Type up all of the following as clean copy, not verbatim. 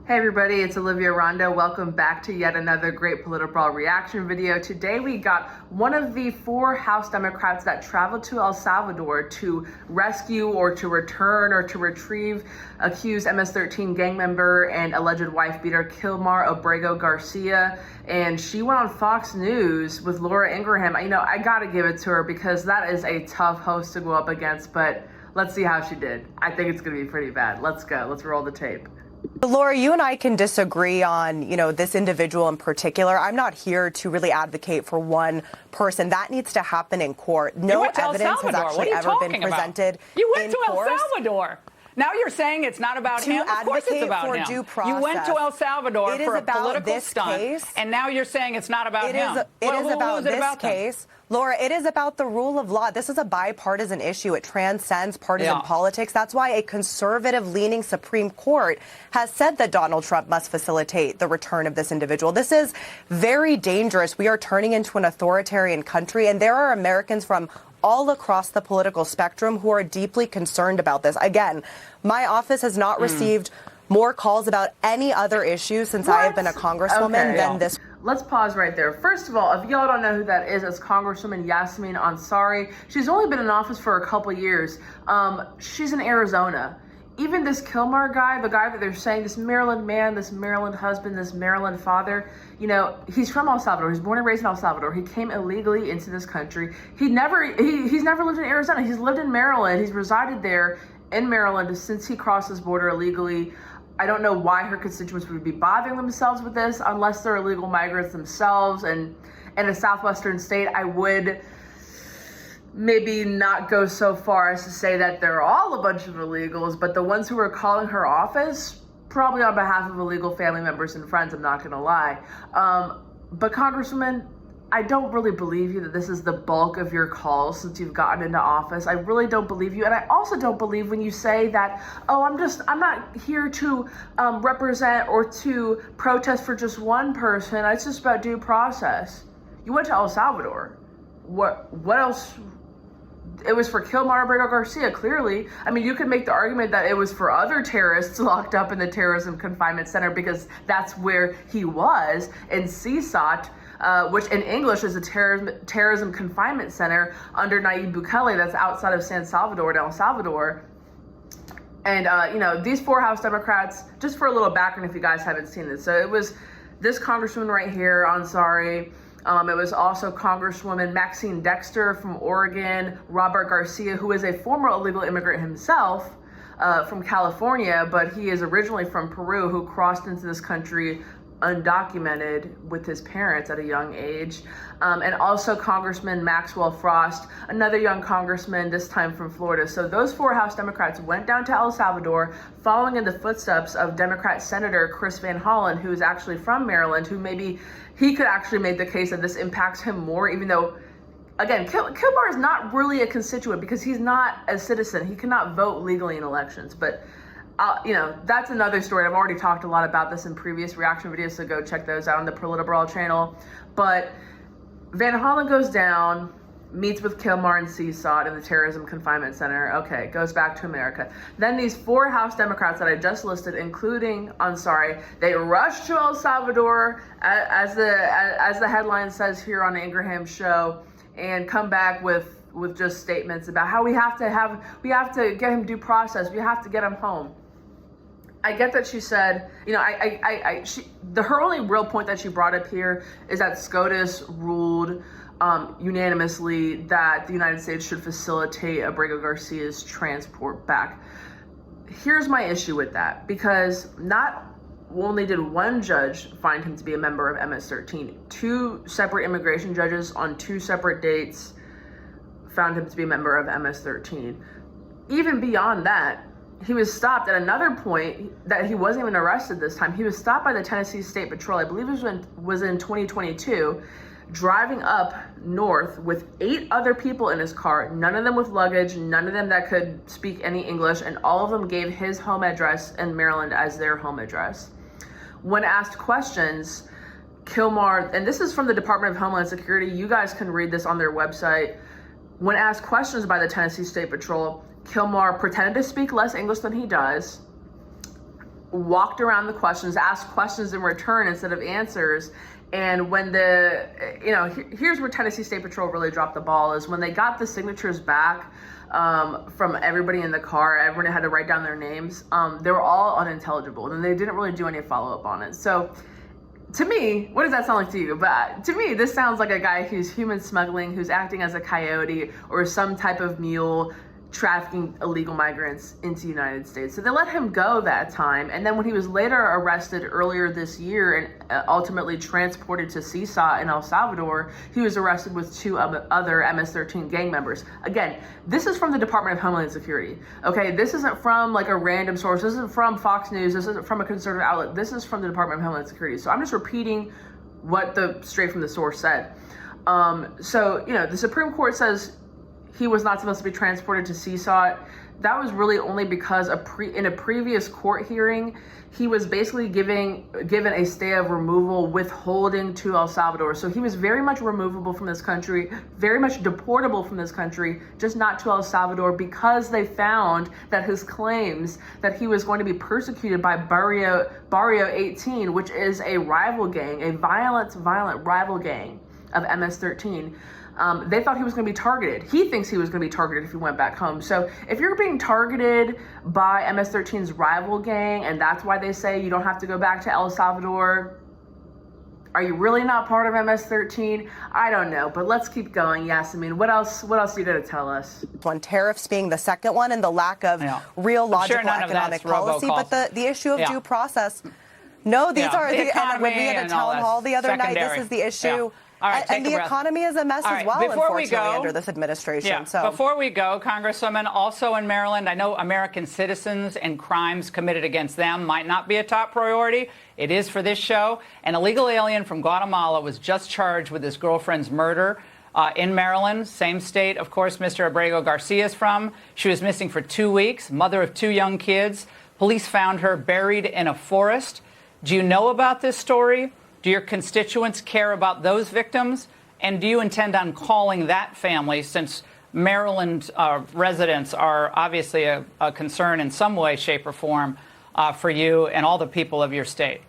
Hey everybody, it's Olivia Rondo. Welcome back to yet another great PolitiBrawl reaction video. Today we got one of the 4 House Democrats that traveled to El Salvador to rescue or to return or to retrieve accused MS-13 gang member and alleged wife beater Kilmar Abrego Garcia. And she went on Fox News with Laura Ingraham. You know, I gotta give it to her because that is a tough host to go up against, but let's see how she did. I think it's gonna be pretty bad. Let's go, let's roll the tape. Laura, you and I can disagree on, this individual in particular. I'm not here to really advocate for one person. That needs to happen in court. No evidence has actually ever been presented. You went to El Salvador. Now you're saying it's not about him? Of course it's about him. Due process. You went to El Salvador for a political stunt, and now you're saying it's not about him. It is about this case. Laura, it is about the rule of law. This is a bipartisan issue. It transcends partisan politics. That's why a conservative-leaning Supreme Court has said that Donald Trump must facilitate the return of this individual. This is very dangerous. We are turning into an authoritarian country, and there are Americans from all across the political spectrum who are deeply concerned about this. Again, my office has not received more calls about any other issue since I have been a congresswoman than this. Let's pause right there. First of all, if y'all don't know who that is, it's Congresswoman Yasmin Ansari. She's only been in office for a couple years. She's in Arizona. Even this Kilmar guy, the guy that they're saying, this Maryland man, this Maryland husband, this Maryland father, he's from El Salvador. He's born and raised in El Salvador. He came illegally into this country. He's never lived in Arizona. He's lived in Maryland. He's resided there in Maryland since he crossed this border illegally. I don't know why her constituents would be bothering themselves with this unless they're illegal migrants themselves. And in a southwestern state, I would maybe not go so far as to say that they're all a bunch of illegals, but the ones who are calling her office, probably on behalf of illegal family members and friends, I'm not gonna lie. But Congresswoman, I don't really believe you that this is the bulk of your calls since you've gotten into office. I really don't believe you. And I also don't believe when you say that, oh, I'm not here to represent or to protest for just one person. It's just about due process. You went to El Salvador. What else? It was for Kilmar Abrego Garcia, clearly. I mean, you could make the argument that it was for other terrorists locked up in the terrorism confinement center because that's where he was in CSOT, which in English is a terrorism confinement center under Nayib Bukele that's outside of San Salvador in El Salvador. And, these 4 House Democrats, just for a little background if you guys haven't seen this. So it was this Congresswoman right here, Ansari. It was also Congresswoman Maxine Dexter from Oregon, Robert Garcia, who is a former illegal immigrant himself from California, but he is originally from Peru, who crossed into this country undocumented with his parents at a young age. And also Congressman Maxwell Frost, another young congressman, this time from Florida. So those 4 House Democrats went down to El Salvador, following in the footsteps of Democrat Senator Chris Van Hollen, who is actually from Maryland, who maybe he could actually make the case that this impacts him more, even though, again, Kilmar is not really a constituent because he's not a citizen. He cannot vote legally in elections. But that's another story. I've already talked a lot about this in previous reaction videos, so go check those out on the PolitiBrawl channel. But Van Hollen goes down, meets with Kilmar and CSOT in the terrorism confinement center. Okay, goes back to America. Then these 4 House Democrats that I just listed, including Ansari, they rush to El Salvador, as the headline says here on the Ingraham show, and come back with just statements about how we have to get him due process. We have to get him home. I get that she said, her only real point that she brought up here is that SCOTUS ruled unanimously that the United States should facilitate Abrego Garcia's transport back. Here's my issue with that, because not only did one judge find him to be a member of MS-13, 2 separate immigration judges on 2 separate dates found him to be a member of MS-13. Even beyond that, he was stopped at another point that he wasn't even arrested this time. He was stopped by the Tennessee State Patrol. I believe it was in 2022, driving up north with 8 other people in his car, none of them with luggage, none of them that could speak any English, and all of them gave his home address in Maryland as their home address. When asked questions, Kilmar, and this is from the Department of Homeland Security, you guys can read this on their website. When asked questions by the Tennessee State Patrol, Kilmar pretended to speak less English than he does, walked around the questions, asked questions in return instead of answers. And when here's where Tennessee State Patrol really dropped the ball, is when they got the signatures back from everybody in the car. Everyone had to write down their names. They were all unintelligible, and they didn't really do any follow-up on it. So to me, what does that sound like to you? But to me, this sounds like a guy who's human smuggling, who's acting as a coyote or some type of mule, trafficking illegal migrants into the United States. So they let him go that time. And then when he was later arrested earlier this year and ultimately transported to CSA in El Salvador, he was arrested with 2 other MS-13 gang members. Again, this is from the Department of Homeland Security. Okay, this isn't from like a random source. This isn't from Fox News. This isn't from a conservative outlet. This is from the Department of Homeland Security. So I'm just repeating what the straight from the source said. So, the Supreme Court says he was not supposed to be transported to CSAT. That was really only because in a previous court hearing, he was basically given a stay of removal, withholding to El Salvador. So he was very much removable from this country, very much deportable from this country, just not to El Salvador, because they found that his claims that he was going to be persecuted by Barrio 18, which is a rival gang, a violent rival gang of MS-13. They thought he was going to be targeted. He thinks he was going to be targeted if he went back home. So if you're being targeted by MS-13's rival gang, and that's why they say you don't have to go back to El Salvador, are you really not part of MS-13? I don't know, but let's keep going. Yasmin, what else are you going to tell us? One, tariffs being the second one, and the lack of real logical economic policy, but the issue of due process. No, these are the and when we had a town hall the other night, this is the issue. All right, and the economy is a mess as well, unfortunately, under this administration. So before we go, Congresswoman, also in Maryland, I know American citizens and crimes committed against them might not be a top priority. It is for this show. An illegal alien from Guatemala was just charged with his girlfriend's murder in Maryland, same state, of course, Mr. Abrego Garcia is from. She was missing for 2 weeks, mother of 2 young kids. Police found her buried in a forest. Do you know about this story? Do your constituents care about those victims? And do you intend on calling that family, since Maryland residents are obviously a concern in some way, shape, or form for you and all the people of your state?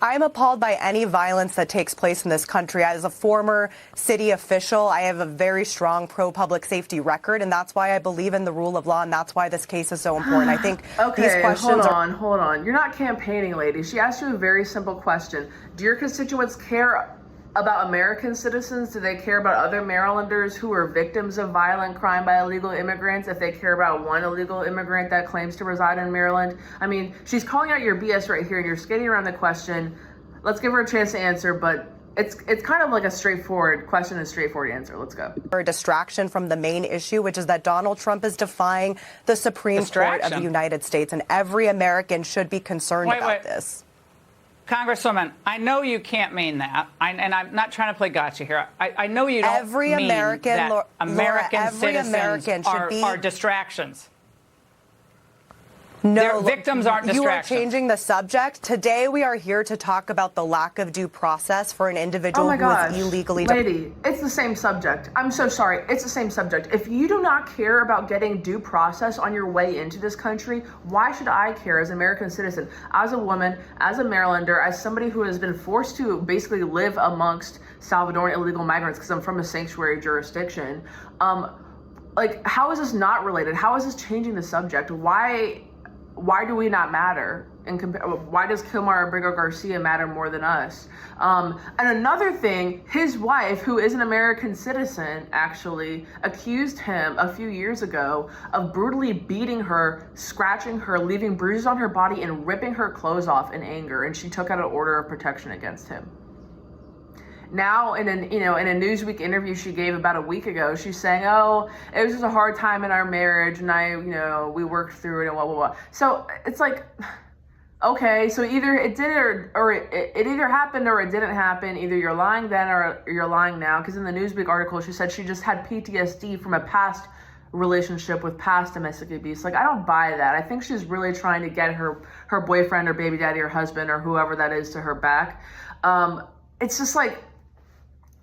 I'm appalled by any violence that takes place in this country. As a former city official, I have a very strong pro-public safety record, and that's why I believe in the rule of law, and that's why this case is so important. I think these questions hold on. You're not campaigning, lady. She asked you a very simple question. Do your constituents care about American citizens? Do they care about other Marylanders who are victims of violent crime by illegal immigrants, if they care about one illegal immigrant that claims to reside in Maryland? I mean, she's calling out your BS right here, and you're skating around the question. Let's give her a chance to answer, but it's kind of like a straightforward question and a straightforward answer. Let's go. A distraction from the main issue, which is that Donald Trump is defying the Supreme Court of the United States, and every American should be concerned about this. Congresswoman, I know you can't mean that, and I'm not trying to play gotcha here. I know you don't mean that American citizens are distractions. No, their victims aren't distractions. You are changing the subject. Today we are here to talk about the lack of due process for an individual who is illegally. Lady, it's the same subject. I'm so sorry. It's the same subject. If you do not care about getting due process on your way into this country, why should I care as an American citizen, as a woman, as a Marylander, as somebody who has been forced to basically live amongst Salvadoran illegal migrants because I'm from a sanctuary jurisdiction? Like, how is this not related? How is this changing the subject? Why do we not matter? And why does Kilmar Abrego Garcia matter more than us? And another thing, his wife, who is an American citizen, actually accused him a few years ago of brutally beating her, scratching her, leaving bruises on her body, and ripping her clothes off in anger. And she took out an order of protection against him. Now, in a Newsweek interview she gave about a week ago, she's saying, "Oh, it was just a hard time in our marriage, and we worked through it, and blah blah blah." So it's like, okay, so either it did or it either happened or it didn't happen. Either you're lying then or you're lying now. Because in the Newsweek article, she said she just had PTSD from a past relationship with past domestic abuse. Like, I don't buy that. I think she's really trying to get her boyfriend or baby daddy or husband or whoever that is to her back. It's just like,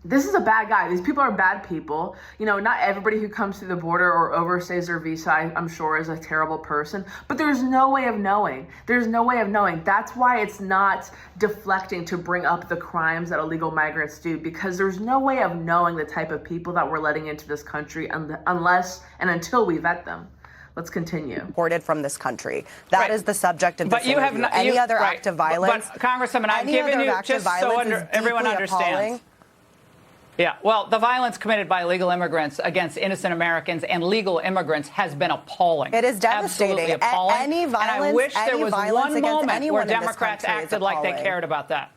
this is a bad guy. These people are bad people. You know, not everybody who comes through the border or overstays their visa, I'm sure, is a terrible person. But there's no way of knowing. There's no way of knowing. That's why it's not deflecting to bring up the crimes that illegal migrants do, because there's no way of knowing the type of people that we're letting into this country unless and until we vet them. Let's continue. Deported from this country. That is the subject of this interview. Have not, any other act of violence. But Congresswoman, I'm giving you just so everyone understands. Appalling. Yeah, well, the violence committed by illegal immigrants against innocent Americans and legal immigrants has been appalling. It is devastating. Absolutely appalling. Any violence, and I wish there was one moment where Democrats acted like they cared about that.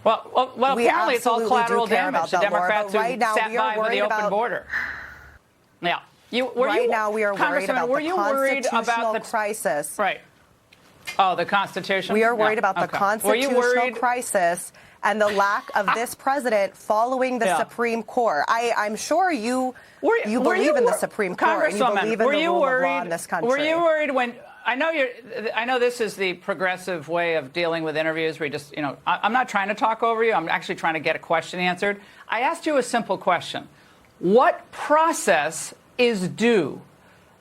Well, apparently it's all collateral damage to Democrats who sat by with the open border. Yeah. Right now we are worried about the constitutional crisis. Right. Oh, the Constitution? We are worried about the constitutional crisis and the lack of this president following the Supreme Court. I'm sure you believe in the Supreme Court and you believe in the rule of law in this country. Were you worried when I know this is the progressive way of dealing with interviews where you just, I'm not trying to talk over you. I'm actually trying to get a question answered. I asked you a simple question. What process is due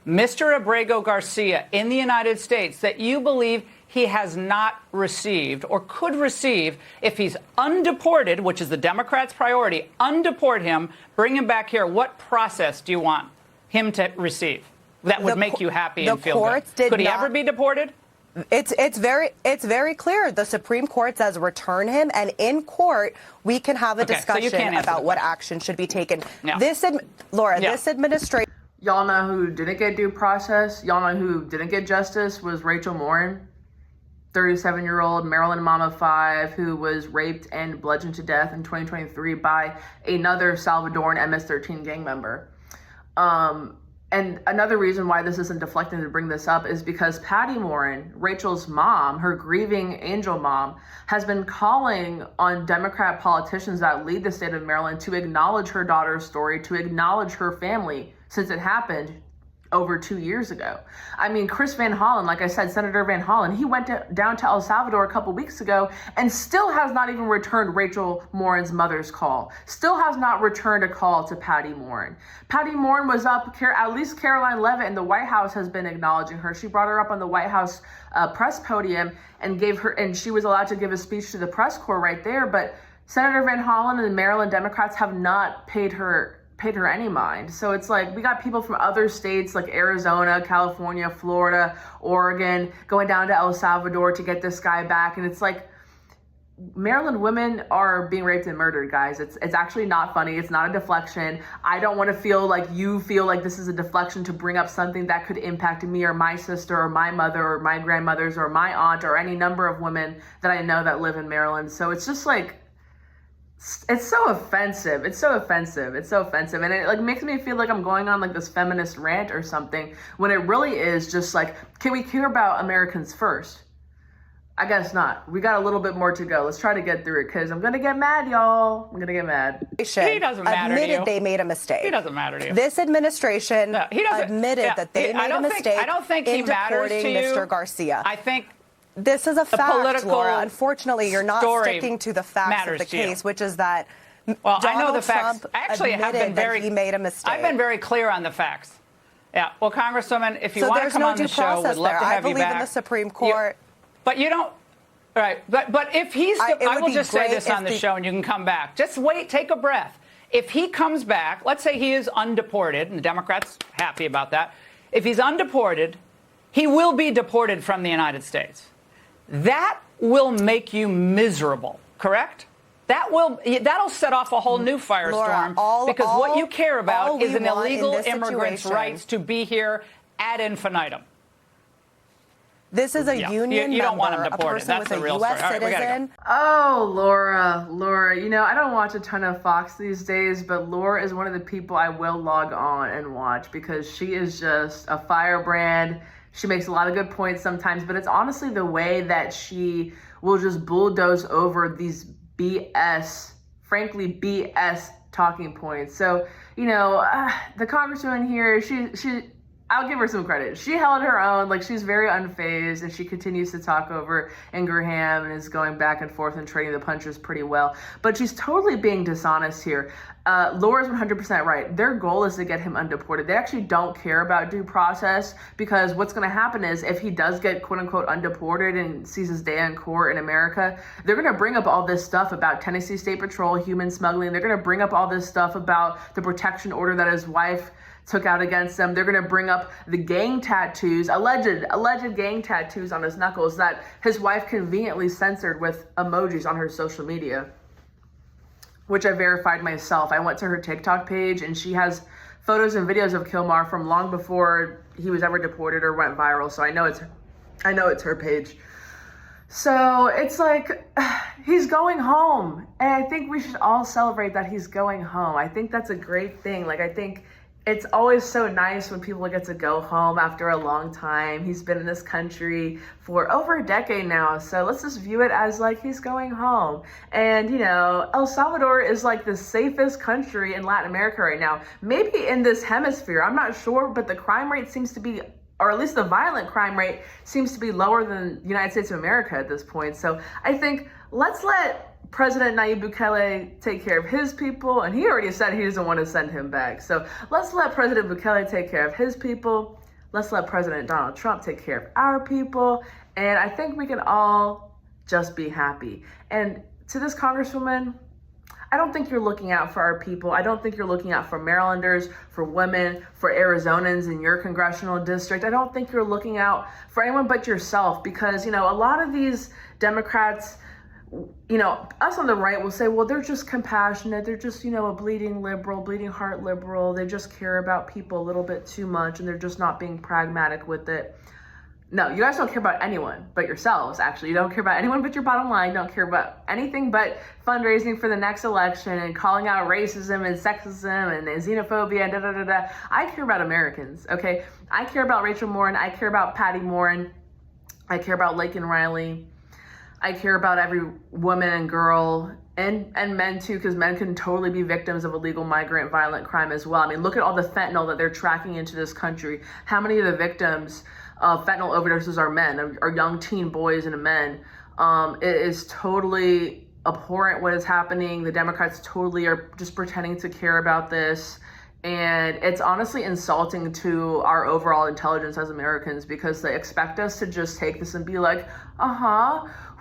Mr. Abrego Garcia in the United States that you believe he has not received or could receive if he's undeported, which is the Democrats' priority, undeport him, bring him back here? What process do you want him to receive that would make you happy and feel good? Could he ever be deported? It's very clear. The Supreme Court says return him, and in court we can have a discussion about what action should be taken. No. This administration. Y'all know who didn't get due process? Y'all know who didn't get justice? Was Rachel Morin, 37-year-old Maryland mom of 5 who was raped and bludgeoned to death in 2023 by another Salvadoran MS-13 gang member. And another reason why this isn't deflecting to bring this up is because Patty Morin, Rachel's mom, her grieving angel mom, has been calling on Democrat politicians that lead the state of Maryland to acknowledge her daughter's story, to acknowledge her family, since it happened over 2 years ago. I mean, Chris Van Hollen, like I said, Senator Van Hollen, he went down to El Salvador a couple weeks ago and still has not even returned Rachel Morin's mother's call. Still has not returned a call to Patty Morin. Patty Morin was up, at least Caroline Leavitt in the White House has been acknowledging her. She brought her up on the White House press podium and she was allowed to give a speech to the press corps right there. But Senator Van Hollen and the Maryland Democrats have not paid her any mind. So it's like we got people from other states like Arizona, California, Florida, Oregon going down to El Salvador to get this guy back. And it's like Maryland women are being raped and murdered, guys. It's actually not funny. It's not a deflection. I don't want to feel like you feel like this is a deflection to bring up something that could impact me or my sister or my mother or my grandmothers or my aunt or any number of women that I know that live in Maryland. So it's just like, it's so offensive. It's so offensive. It's so offensive. And it makes me feel like I'm going on like this feminist rant or something when it really is just like, can we care about Americans first? I guess not. We got a little bit more to go. Let's try to get through it because I'm going to get mad, y'all. I'm going to get mad. He doesn't matter to you. They made a mistake. He doesn't matter to you. This administration admitted that they made a mistake. I don't think he matters to you. Mr. Garcia. I think this is a fact, Laura. Unfortunately, you're not sticking to the facts of the case, which is that I know the facts. Actually, he made a mistake. I've been very clear on the facts. Yeah. Well, Congresswoman, if you want to come on the show, we'd love to have you back. I believe in the Supreme Court. But you don't. Right. But if he's, I will just say this on the show, and you can come back. Just wait. Take a breath. If he comes back, let's say he is undeported, and the Democrats happy about that. If he's undeported, he will be deported from the United States. That will make you miserable, correct? That'll set off a whole new firestorm, Laura, because what you care about is an illegal immigrant's rights to be here ad infinitum. This is a union you don't member, want him deported. a person with a U.S. citizen. Oh, Laura, I don't watch a ton of Fox these days, but Laura is one of the people I will log on and watch because she is just a firebrand. She makes a lot of good points sometimes, but it's honestly the way that she will just bulldoze over these frankly BS talking points. So, the congresswoman here, I'll give her some credit. She held her own. Like, she's very unfazed, and she continues to talk over Ingraham and is going back and forth and trading the punches pretty well. But she's totally being dishonest here. Laura's 100% right. Their goal is to get him undeported. They actually don't care about due process, because what's going to happen is if he does get quote unquote undeported and sees his day in court in America, they're going to bring up all this stuff about Tennessee State Patrol, human smuggling. They're going to bring up all this stuff about the protection order that his wife took out against them. They're going to bring up the gang tattoos, alleged gang tattoos on his knuckles that his wife conveniently censored with emojis on her social media, which I verified myself. I went to her TikTok page, and she has photos and videos of Kilmar from long before he was ever deported or went viral. So I know it's her page. So it's like, he's going home, and I think we should all celebrate that he's going home. I think that's a great thing. Like, I think it's always so nice when people get to go home after a long time. He's been in this country for over a decade now, so let's just view it as like he's going home. And, you know, El Salvador is like the safest country in Latin America right now. Maybe in this hemisphere, I'm not sure, but the crime rate seems to be, or at least the violent crime rate seems to be lower than the United States of America at this point. So I think let's let President Nayib Bukele take care of his people, and he already said he doesn't want to send him back. So let's let President Bukele take care of his people. Let's let President Donald Trump take care of our people. And I think we can all just be happy. And to this Congresswoman, I don't think you're looking out for our people. I don't think you're looking out for Marylanders, for women, for Arizonans in your congressional district. I don't think you're looking out for anyone but yourself, because, you know, a lot of these Democrats, you know, us on the right will say, well, they're just compassionate. They're just, you know, a bleeding liberal, bleeding heart liberal. They just care about people a little bit too much, and they're just not being pragmatic with it. No, you guys don't care about anyone but yourselves, actually. You don't care about anyone but your bottom line. You don't care about anything but fundraising for the next election and calling out racism and sexism and xenophobia and da-da-da-da. I care about Americans, okay? I care about Rachel Morin. I care about Patty Morin. I care about Laken Riley. I care about every woman and girl, and men too, because men can totally be victims of illegal migrant violent crime as well. I mean, look at all the fentanyl that they're tracking into this country. How many of the victims of fentanyl overdoses are men, are young teen boys and men? It is totally abhorrent what is happening. The Democrats totally are just pretending to care about this. And it's honestly insulting to our overall intelligence as Americans, because they expect us to just take this and be like,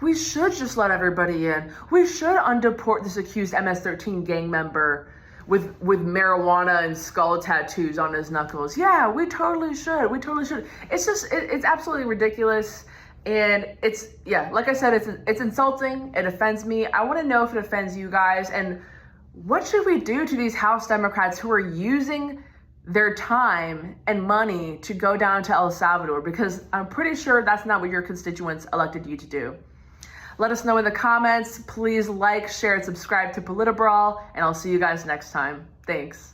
we should just let everybody in. We should undeport this accused MS-13 gang member with marijuana and skull tattoos on his knuckles. Yeah, we totally should. We totally should. It's just, it's absolutely ridiculous. And it's, yeah, like I said, it's insulting. It offends me. I want to know if it offends you guys. And what should we do to these House Democrats who are using their time and money to go down to El Salvador? Because I'm pretty sure that's not what your constituents elected you to do. Let us know in the comments. Please like, share, and subscribe to PolitiBrawl, and I'll see you guys next time. Thanks.